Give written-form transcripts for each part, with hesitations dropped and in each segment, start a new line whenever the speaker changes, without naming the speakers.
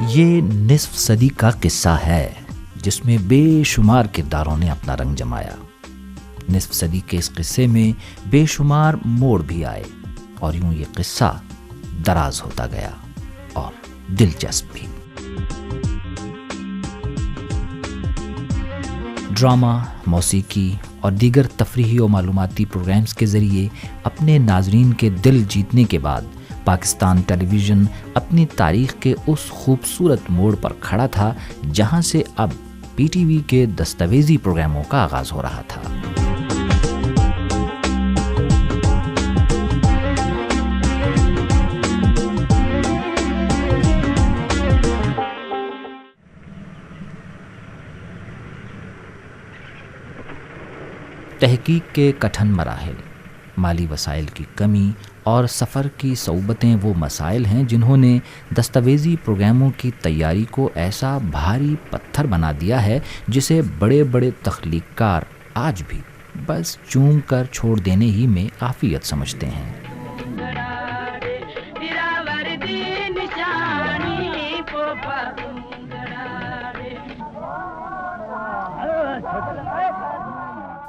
یہ نصف صدی کا قصہ ہے جس میں بے شمار کرداروں نے اپنا رنگ جمایا۔ نصف صدی کے اس قصے میں بے شمار موڑ بھی آئے اور یوں یہ قصہ دراز ہوتا گیا اور دلچسپ بھی۔ ڈرامہ، موسیقی اور دیگر تفریحی و معلوماتی پروگرامز کے ذریعے اپنے ناظرین کے دل جیتنے کے بعد پاکستان ٹیلی ویژن اپنی تاریخ کے اس خوبصورت موڑ پر کھڑا تھا جہاں سے اب پی ٹی وی کے دستاویزی پروگراموں کا آغاز ہو رہا تھا۔ تحقیق کے کٹھن مراحل، مالی وسائل کی کمی اور سفر کی صعوبتیں وہ مسائل ہیں جنہوں نے دستاویزی پروگراموں کی تیاری کو ایسا بھاری پتھر بنا دیا ہے جسے بڑے بڑے تخلیق کار آج بھی بس چوم کر چھوڑ دینے ہی میں عافیت سمجھتے ہیں۔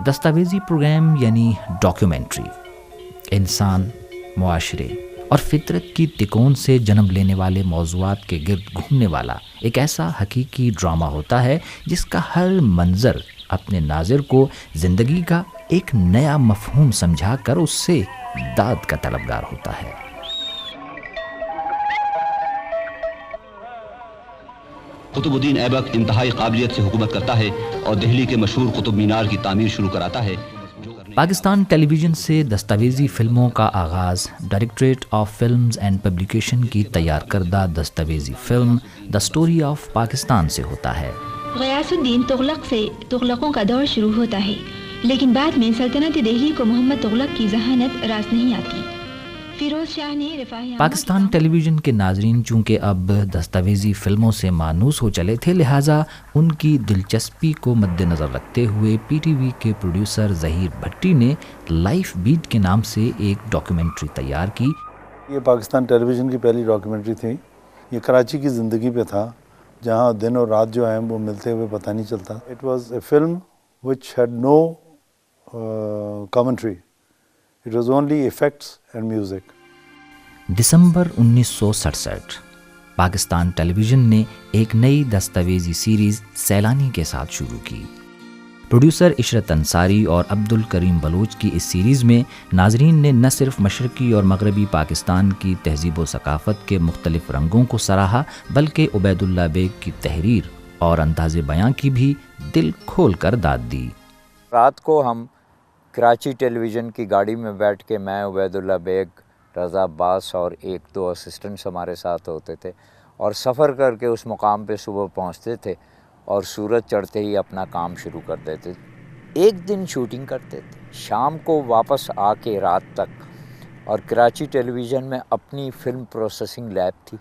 دستاویزی پروگرام یعنی ڈاکیومنٹری انسان، معاشرے اور فطرت کی تکون سے جنم لینے والے موضوعات کے گرد گھومنے والا ایک ایسا حقیقی ڈرامہ ہوتا ہے جس کا ہر منظر اپنے ناظر کو زندگی کا ایک نیا مفہوم سمجھا کر اس سے داد کا طلبگار ہوتا ہے۔
قطب الدین ایبک انتہائی قابلیت سے حکومت کرتا ہے اور دہلی کے مشہور قطب مینار کی تعمیر شروع کراتا ہے۔
پاکستان ٹیلی ویژن سے دستاویزی فلموں کا آغاز directorate of films and publication کی تیار کردہ دستاویزی film the story of Pakistan سے ہوتا ہے۔
غیاث الدین تغلق سے تغلقوں کا دور شروع ہوتا ہے، لیکن بعد میں سلطنت دہلی کو محمد تغلق کی ذہانت راست نہیں آتی۔ فیروز شاہ نے
پاکستان ٹیلی ویژن کے ناظرین چونکہ اب دستاویزی فلموں سے مانوس ہو چلے تھے، لہٰذا ان کی دلچسپی کو مد نظر رکھتے ہوئے پی ٹی وی کے پروڈیوسر ظہیر بھٹی نے لائف بیٹ کے نام سے ایک ڈاکیومنٹری تیار کی۔
یہ پاکستان ٹیلی ویژن کی پہلی ڈاکیومنٹری تھی۔ یہ کراچی کی زندگی پہ تھا جہاں دن اور رات جو ہیں وہ ملتے ہوئے پتہ نہیں چلتا۔ It was a film which had no commentary, it was only effects and music.
December 1967 Pakistan television نے ایک نئی دستاویزی سیریز سیلانی کے ساتھ شروع کی۔ پروڈیوسر عشرت انصاری اور عبد الکریم بلوچ کی اس سیریز میں ناظرین نے نہ صرف مشرقی اور مغربی پاکستان کی تہذیب و ثقافت کے مختلف رنگوں کو سراہا بلکہ عبید اللہ بیگ کی تحریر اور انداز بیاں کی بھی دل کھول کر داد دی۔
رات کو ہم کراچی ٹیلی ویژن کی گاڑی میں بیٹھ کے میں، عبید اللہ بیگ، رضا عباس اور ایک دو اسسٹنٹس ہمارے ساتھ ہوتے تھے اور سفر کر کے اس مقام پہ صبح پہنچتے تھے اور سورج چڑھتے ہی اپنا کام شروع کر دیتے تھے۔ ایک دن شوٹنگ کرتے تھے، شام کو واپس آ کے رات تک، اور کراچی ٹیلی ویژن میں اپنی فلم پروسیسنگ لیب تھی،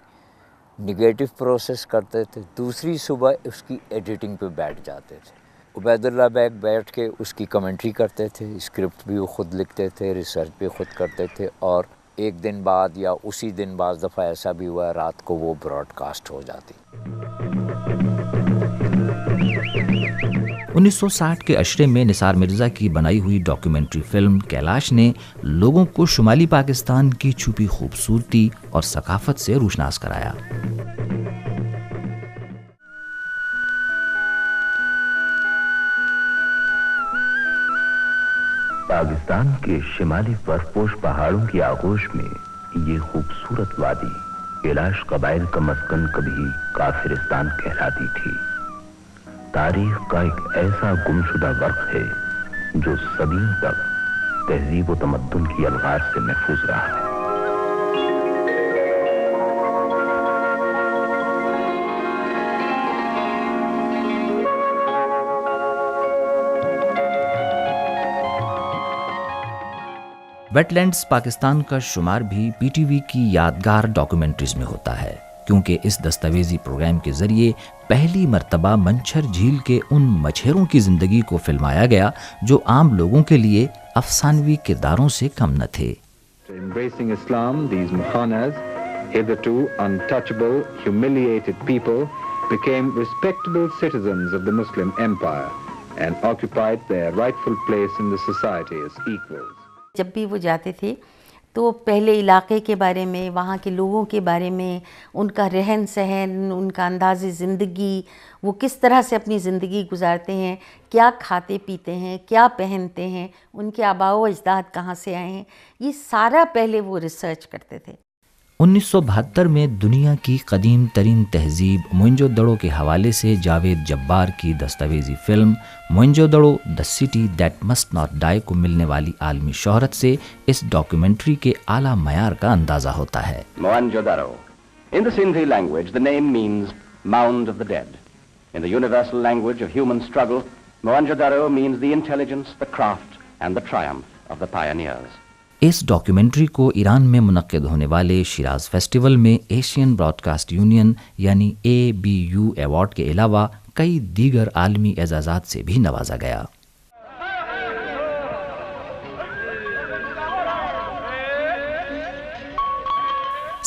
نگیٹو پروسیس کرتے تھے، دوسری صبح اس کی ایڈیٹنگ پہ بیٹھ جاتے تھے۔ عبید اللہ بیگ بیٹھ کے اس کی کمنٹری کرتے تھے، اسکرپٹ بھی وہ خود لکھتے تھے، ریسرچ بھی خود کرتے تھے، اور ایک دن بعد یا اسی دن بعض دفعہ ایسا بھی ہوا رات کو وہ براڈ کاسٹ ہو جاتی۔
1960 کے عشرے میں نثار مرزا کی بنائی ہوئی ڈاکیومنٹری فلم کیلاش نے لوگوں کو شمالی پاکستان کی چھپی خوبصورتی اور ثقافت سے روشناس کرایا۔
پاکستان کے شمالی برفپوش پہاڑوں کی آغوش میں یہ خوبصورت وادی کیلاش قبائل کا مسکن کبھی کافرستان کہلاتی تھی۔ تاریخ کا ایک ایسا گمشدہ ورق ہے جو صدیوں تک تہذیب و تمدن کی الغار سے محفوظ رہا ہے۔
ویٹ لینڈز پاکستان کا شمار بھی پی ٹی وی کی یادگار ڈاکیومنٹریز میں ہوتا ہے، کیونکہ اس دستاویزی پروگرام کے ذریعے پہلی مرتبہ منچھر جھیل کے ان مچھیروں کی زندگی کو فلمایا گیا جو عام لوگوں کے لیے افسانوی کرداروں سے کم نہ تھے۔
Embracing Islam, these Mukhanas Hitherto untouchable, humiliated people became respectable citizens of the Muslim Empire and occupied their rightful place in the society as equals.
جب بھی وہ جاتے تھے تو پہلے علاقے کے بارے میں، وہاں کے لوگوں کے بارے میں، ان کا رہن سہن، ان کا انداز زندگی، وہ کس طرح سے اپنی زندگی گزارتے ہیں، کیا کھاتے پیتے ہیں، کیا پہنتے ہیں، ان کے آباء و اجداد کہاں سے آئے ہیں، یہ سارا پہلے وہ ریسرچ کرتے تھے۔
1972 میں دنیا کی قدیم ترین تہذیب موئنجو دڑو کے حوالے سے جاوید جبار کی دستاویزی film Mohenjo Daro the city that must not die کو ملنے والی عالمی شہرت سے اس ڈاکیومنٹری کے اعلیٰ معیار کا اندازہ ہوتا ہے۔
Mohenjo-daro. In the Sindhi language, the name means mound of the dead. In the universal language of human struggle, Mohenjo-daro means the intelligence, the craft, and the triumph of the pioneers.
اس documentary کو Iran میں منعقد ہونے والے Shiraz festival میں Asian broadcast union یعنی ABU award کے علاوہ کئی دیگر عالمی اعزازات سے بھی نوازا گیا۔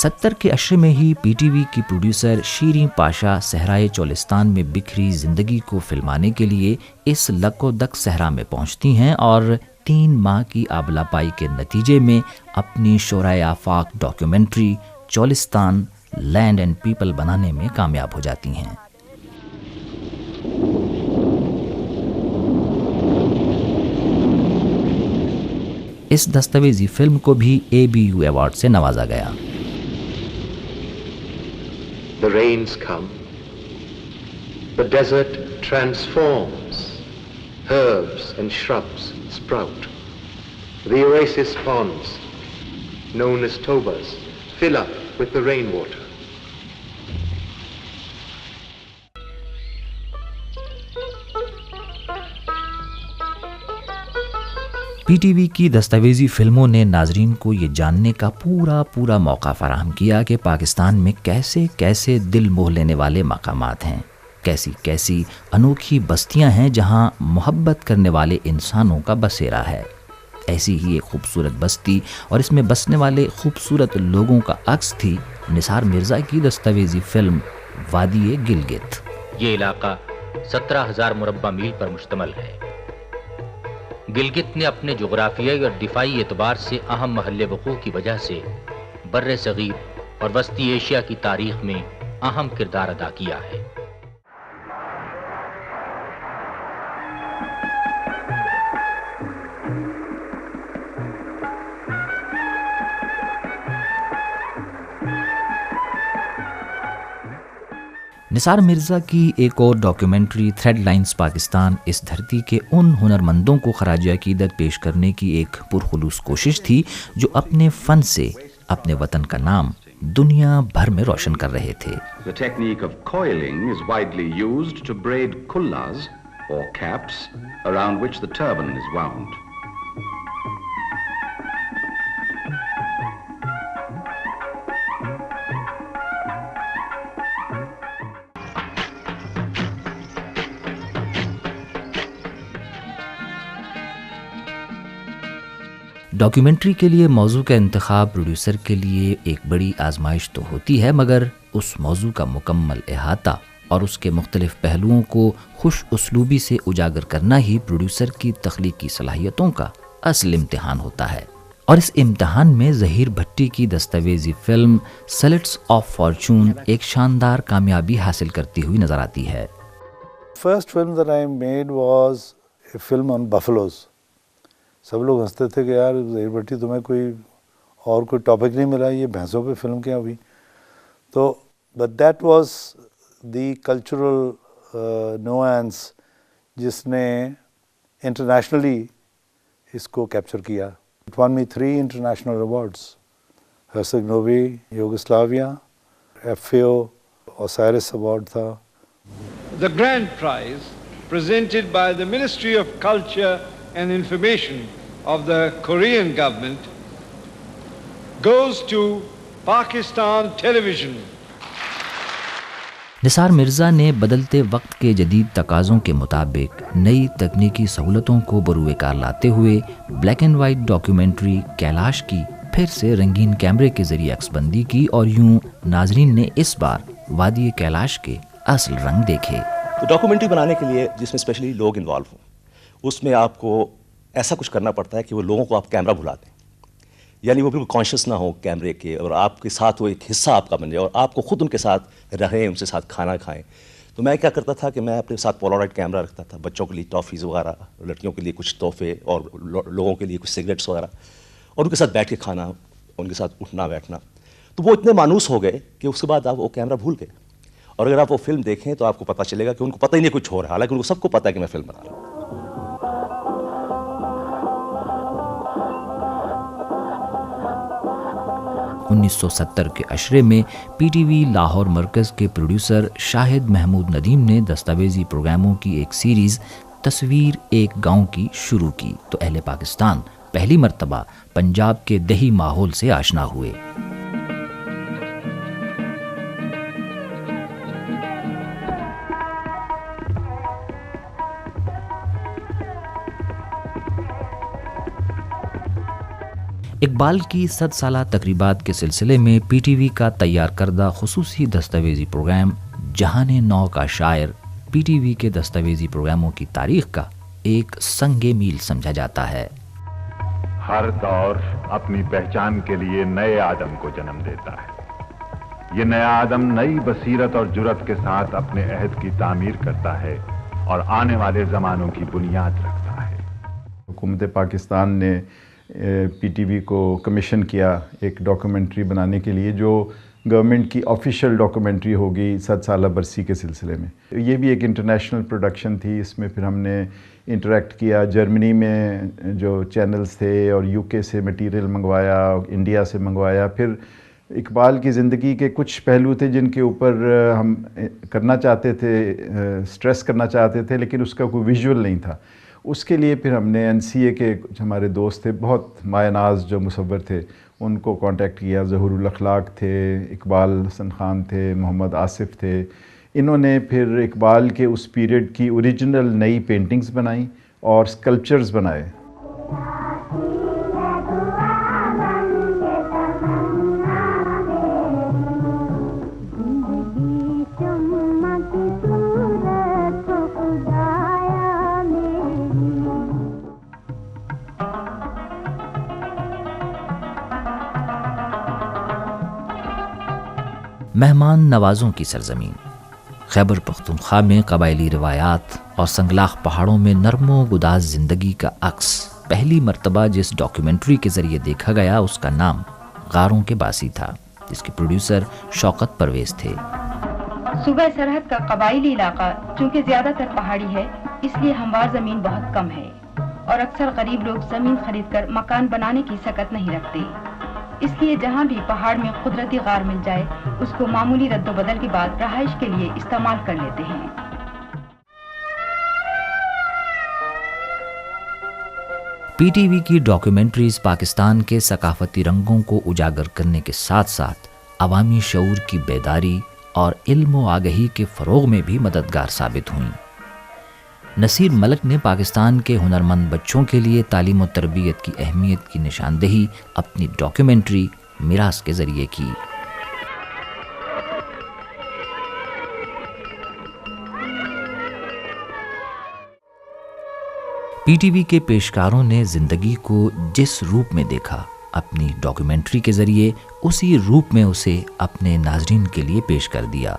ستر کے عشرے میں ہی PTV کی پروڈیوسر شیریں پاشا صحرائے چولستان میں بکھری زندگی کو فلمانے کے لیے اس لک و دک صحرا میں پہنچتی ہیں اور 3 ماہ کی آبلا پائی کے نتیجے میں اپنی شورائے آفاق documentary Cholistan land and people بنانے میں کامیاب ہو جاتی ہیں۔ اس دستاویزی فلم کو بھی ABU ایوارڈ سے نوازا گیا۔
The rains come, the desert transforms, herbs and shrubs sprout. The oasis ponds, known as tobas, fill up with the rainwater.
PTV کی دستاویزی فلموں نے ناظرین کو یہ جاننے کا پورا موقع فراہم کیا کہ پاکستان میں کیسے کیسے دل موہ لینے والے مقامات ہیں، کیسی کیسی انوکھی بستیاں ہیں جہاں محبت کرنے والے انسانوں کا بسیرا ہے۔ ایسی ہی ایک خوبصورت بستی اور اس میں بسنے والے خوبصورت لوگوں کا عکس تھی نثار مرزا کی دستاویزی فلم وادی گلگت۔
یہ علاقہ 17,000 مربع میل پر مشتمل ہے۔ گلگت نے اپنے جغرافیائی اور دفاعی اعتبار سے اہم محل وقوع کی وجہ سے بر صغیر اور وسطی ایشیا کی تاریخ میں اہم کردار ادا کیا ہے۔
نثار مرزا کی ایک اور ڈاکیومنٹری تھریڈ لائنز پاکستان اس دھرتی کے ان ہنرمندوں کو خراج عقیدت پیش کرنے کی ایک پرخلوص کوشش تھی جو اپنے فن سے اپنے وطن کا نام دنیا بھر میں روشن کر رہے تھے۔
The technique of coiling is widely used to braid kullas or caps around which the turban is wound.
Documentary کے لیے موضوع کا انتخاب پروڈیوسر کے لیے ایک بڑی آزمائش تو ہوتی ہے، مگر اس موضوع کا مکمل احاطہ اور اس کے مختلف پہلوؤں کو خوش اسلوبی سے اجاگر کرنا ہی پروڈیوسر کی تخلیقی صلاحیتوں کا اصل امتحان ہوتا ہے۔ اور اس امتحان میں ظہیر بھٹی کی دستاویزی فلم سلٹس آف فارچون ایک شاندار کامیابی حاصل کرتی ہوئی نظر آتی ہے۔
First film that I made was a film on buffaloes. سب لوگ ہنستے تھے کہ یار ظہیر بھٹی تمہیں کوئی ٹاپک نہیں ملا، یہ بھینسوں پہ فلم کیا ہوئی؟ تو but that was the cultural nuance جس نے انٹرنیشنلی اس کو کیپچر کیا۔ It won me 3 international awards, Herceg Novi Yugoslavia, FAO Osiris award تھا۔
The grand prize presented by the Ministry of Culture and Information of the Korean government goes to Pakistan Television.
نثار مرزا نے بدلتے وقت کے جدید تقاضوں کے مطابق نئی تکنیکی سہولتوں کو بروئے کار لاتے ہوئے black and white documentary Kailash کی پھر سے رنگین کیمرے کے ذریعے عکس بندی کی اور یوں ناظرین نے اس بار وادی کیلاش کے اصل رنگ دیکھے۔
تو ڈاکومنٹری بنانے کے لیے جس میں اسپیشلی لوگ انوالو ہوں، اس میں آپ کو ایسا کچھ کرنا پڑتا ہے کہ وہ لوگوں کو آپ کیمرہ بھلا دیں، یعنی وہ بالکل کانشیس نہ ہو کیمرے کے، اور آپ کے ساتھ وہ ایک حصہ آپ کا بن جائے اور آپ کو خود ان کے ساتھ رہیں، ان سے ساتھ کھانا کھائیں۔ تو میں کیا کرتا تھا کہ میں اپنے ساتھ پولارائڈ کیمرہ رکھتا تھا، بچوں کے لیے ٹافیز وغیرہ، لڑکیوں کے لیے کچھ تحفے اور لوگوں کے لیے کچھ سگریٹس وغیرہ، اور ان کے ساتھ بیٹھ کے کھانا، ان کے ساتھ اٹھنا بیٹھنا۔ تو وہ اتنے مانوس ہو گئے کہ اس کے بعد آپ وہ کیمرہ بھول گئے، اور اگر آپ وہ فلم دیکھیں تو آپ کو پتہ چلے گا کہ ان کو پتہ ہی نہیں کچھ ہو رہا، حالانکہ ان کو سب کو پتہ ہے کہ میں فلم بنا رہا ہوں۔
1970 کے عشرے میں پی ٹی وی لاہور مرکز کے پروڈیوسر شاہد محمود ندیم نے دستاویزی پروگراموں کی ایک سیریز تصویر ایک گاؤں کی شروع کی تو اہل پاکستان پہلی مرتبہ پنجاب کے دیہی ماحول سے آشنا ہوئے۔ اقبال کی 100 سالہ تقریبات کے سلسلے میں پی ٹی وی کا تیار کردہ خصوصی دستاویزی پروگرام جہان نو کا شاعر پی ٹی وی کے دستاویزی پروگراموں کی تاریخ کا ایک سنگ میل سمجھا جاتا ہے۔
ہر دور اپنی پہچان کے لیے نئے آدم کو جنم دیتا ہے۔ یہ نیا آدم نئی بصیرت اور جرأت کے ساتھ اپنے عہد کی تعمیر کرتا ہے اور آنے والے زمانوں کی بنیاد رکھتا ہے۔
حکومت پاکستان نے پی ٹی وی کو کمیشن کیا ایک ڈاکومنٹری بنانے کے لیے جو گورنمنٹ کی آفیشیل ڈاکومنٹری ہوگی 100 سالہ برسی کے سلسلے میں۔ یہ بھی ایک انٹرنیشنل پروڈکشن تھی، اس میں پھر ہم نے انٹریکٹ کیا، جرمنی میں جو چینلز تھے اور یو کے سے مٹیریل منگوایا، انڈیا سے منگوایا۔ پھر اقبال کی زندگی کے کچھ پہلو تھے جن کے اوپر ہم کرنا چاہتے تھے، سٹریس کرنا چاہتے تھے، لیکن اس کا کوئی ویژول نہیں تھا۔ اس کے لیے پھر ہم نے این سی اے کے کچھ ہمارے دوست تھے، بہت مایہ ناز جو مصور تھے، ان کو کانٹیکٹ کیا۔ ظہور الاخلاق تھے، اقبال حسن خان تھے، محمد آصف تھے۔ انہوں نے پھر اقبال کے اس پیریڈ کی اوریجنل نئی پینٹنگز بنائیں اور اسکلپچرز بنائے۔
مہمان نوازوں کی سرزمین خیبر پختونخوا میں قبائلی روایات اور سنگلاخ پہاڑوں میں نرم و گداز زندگی کا عکس پہلی مرتبہ جس ڈاکیومنٹری کے ذریعے دیکھا گیا اس کا نام غاروں کے باسی تھا، جس کے پروڈیوسر شوکت پرویز تھے۔
صوبہ سرحد کا قبائلی علاقہ چونکہ زیادہ تر پہاڑی ہے، اس لیے ہموار زمین بہت کم ہے اور اکثر غریب لوگ زمین خرید کر مکان بنانے کی سکت نہیں رکھتے۔ اس لیے جہاں بھی پہاڑ میں قدرتی غار مل جائے اس کو معمولی رد و بدل کے بعد رہائش کے لیے استعمال کر لیتے ہیں۔
پی ٹی وی کی ڈاکیومنٹریز پاکستان کے ثقافتی رنگوں کو اجاگر کرنے کے ساتھ ساتھ عوامی شعور کی بیداری اور علم و آگہی کے فروغ میں بھی مددگار ثابت ہوئیں۔ نصیر ملک نے پاکستان کے ہنرمند بچوں کے لیے تعلیم و تربیت کی اہمیت کی نشاندہی اپنی ڈاکیومنٹری میراث کے ذریعے کی۔ پی ٹی وی کے پیشکاروں نے زندگی کو جس روپ میں دیکھا، اپنی ڈاکیومنٹری کے ذریعے اسی روپ میں اسے اپنے ناظرین کے لیے پیش کر دیا۔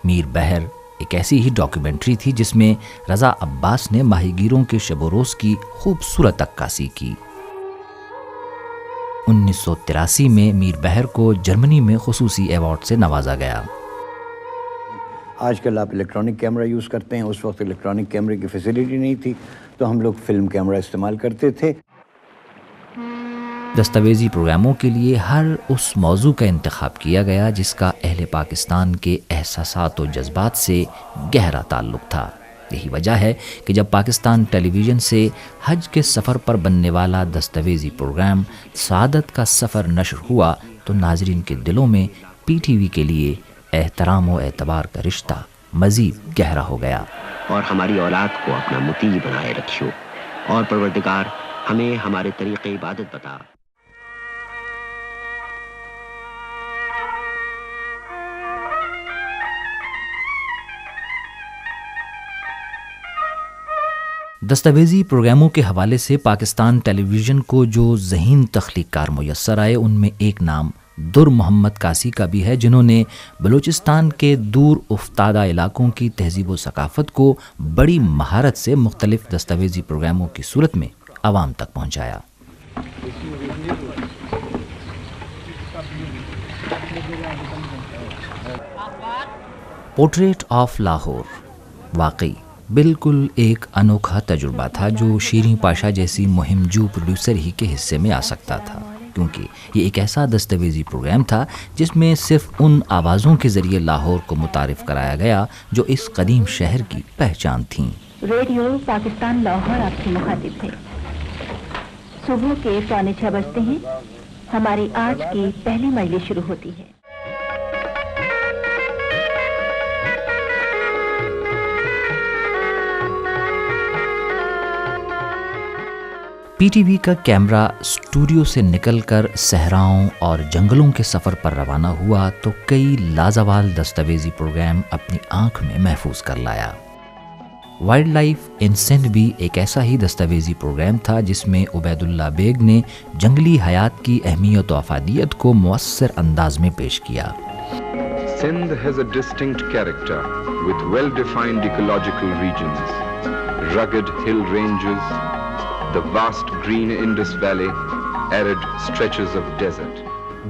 میر بحر ایک ایسی ہی ڈاکیومنٹری تھی جس میں رضا عباس نے ماہی گیروں کے شب و روز کی خوبصورت عکاسی کی۔ 1983 میں میر بحر کو جرمنی میں خصوصی ایوارڈ سے نوازا گیا۔
آج کل آپ الیکٹرانک کیمرہ یوز کرتے ہیں، اس وقت الیکٹرانک کیمرے کی فیسیلٹی نہیں تھی تو ہم لوگ فلم کیمرہ استعمال کرتے تھے۔
دستاویزی پروگراموں کے لیے ہر اس موضوع کا انتخاب کیا گیا جس کا اہل پاکستان کے احساسات و جذبات سے گہرا تعلق تھا۔ یہی وجہ ہے کہ جب پاکستان ٹیلی ویژن سے حج کے سفر پر بننے والا دستاویزی پروگرام سعادت کا سفر نشر ہوا تو ناظرین کے دلوں میں پی ٹی وی کے لیے احترام و اعتبار کا رشتہ مزید گہرا ہو گیا۔
اور ہماری اولاد کو اپنا مطیع بنائے رکھیو اور پروردگار ہمیں ہمارے طریقے عبادت بتا۔
دستاویزی پروگراموں کے حوالے سے پاکستان ٹیلی ویژن کو جو ذہین تخلیق کار میسر آئے ان میں ایک نام در محمد قاسی کا بھی ہے، جنہوں نے بلوچستان کے دور افتادہ علاقوں کی تہذیب و ثقافت کو بڑی مہارت سے مختلف دستاویزی پروگراموں کی صورت میں عوام تک پہنچایا۔ پورٹریٹ آف لاہور واقعی بالکل ایک انوکھا تجربہ تھا جو شیریں پاشا جیسی مہم جو پروڈیوسر ہی کے حصے میں آ سکتا تھا، کیونکہ یہ ایک ایسا دستاویزی پروگرام تھا جس میں صرف ان آوازوں کے ذریعے لاہور کو متعارف کرایا گیا جو اس قدیم شہر کی پہچان تھیں۔
ریڈیو پاکستان لاہور آپ سے مخاطب ہے۔ صبح کے 6:45 بجتے ہیں، ہماری آج کی پہلی مجلس شروع ہوتی ہے۔
پی ٹی وی کا کیمرہ اسٹوڈیو سے نکل کر صحراؤں اور جنگلوں کے سفر پر روانہ ہوا تو کئی لازوال دستاویزی پروگرام اپنی آنکھ میں محفوظ کر لایا۔ وائلڈ لائف انسینٹ بھی ایک ایسا ہی دستاویزی پروگرام تھا جس میں عبید اللہ بیگ نے جنگلی حیات کی اہمیت و افادیت کو مؤثر انداز میں پیش کیا۔
Sindh has a distinct character with well-defined ecological regions, rugged hill ranges, the vast green Indus Valley, arid stretches of desert.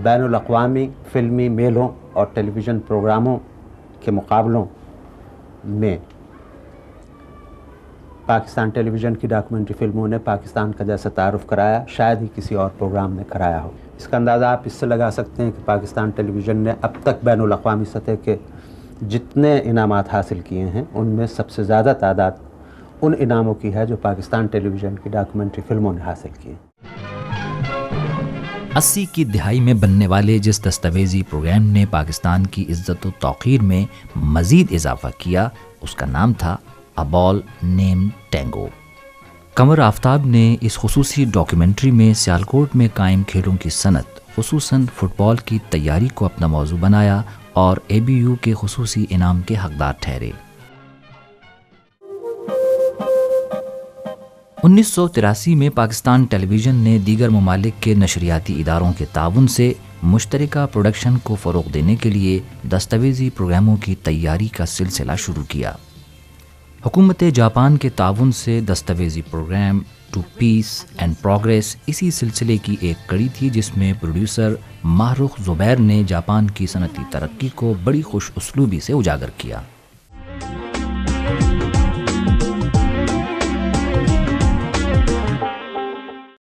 بین الاقوامی فلمی میلوں اور ٹیلی ویژن پروگراموں کے مقابلوں میں پاکستان ٹیلی ویژن کی ڈاکومنٹری فلموں نے پاکستان کا جیسا تعارف کرایا شاید ہی کسی اور پروگرام نے کرایا ہو۔ اس کا اندازہ آپ اس سے لگا سکتے ہیں کہ پاکستان ٹیلی ویژن نے اب تک بین الاقوامی سطح کے جتنے انعامات حاصل کیے ہیں ان میں سب سے زیادہ تعداد ان انعاموں کی ہے جو پاکستان ٹیلی ویژن کی ڈاکومنٹری فلموں نے حاصل کی۔
80 کی دہائی میں بننے والے جس دستاویزی پروگرام نے پاکستان کی عزت و توقیر میں مزید اضافہ کیا اس کا نام تھا A Ball Named Tango۔ Qamar آفتاب نے اس خصوصی ڈاکیومنٹری میں سیالکوٹ میں قائم کھیلوں کی صنعت خصوصاً فٹ بال کی تیاری کو اپنا موضوع بنایا اور ABU کے خصوصی انعام کے حقدار ٹھہرے۔ 1983 میں پاکستان ٹیلی ویژن نے دیگر ممالک کے نشریاتی اداروں کے تعاون سے مشترکہ پروڈکشن کو فروغ دینے کے لیے دستاویزی پروگراموں کی تیاری کا سلسلہ شروع کیا۔ حکومت جاپان کے تعاون سے دستاویزی programme to peace and progress اسی سلسلے کی ایک کڑی تھی جس میں پروڈیوسر ماہ رخ زبیر نے جاپان کی صنعتی ترقی کو بڑی خوش اسلوبی سے اجاگر کیا۔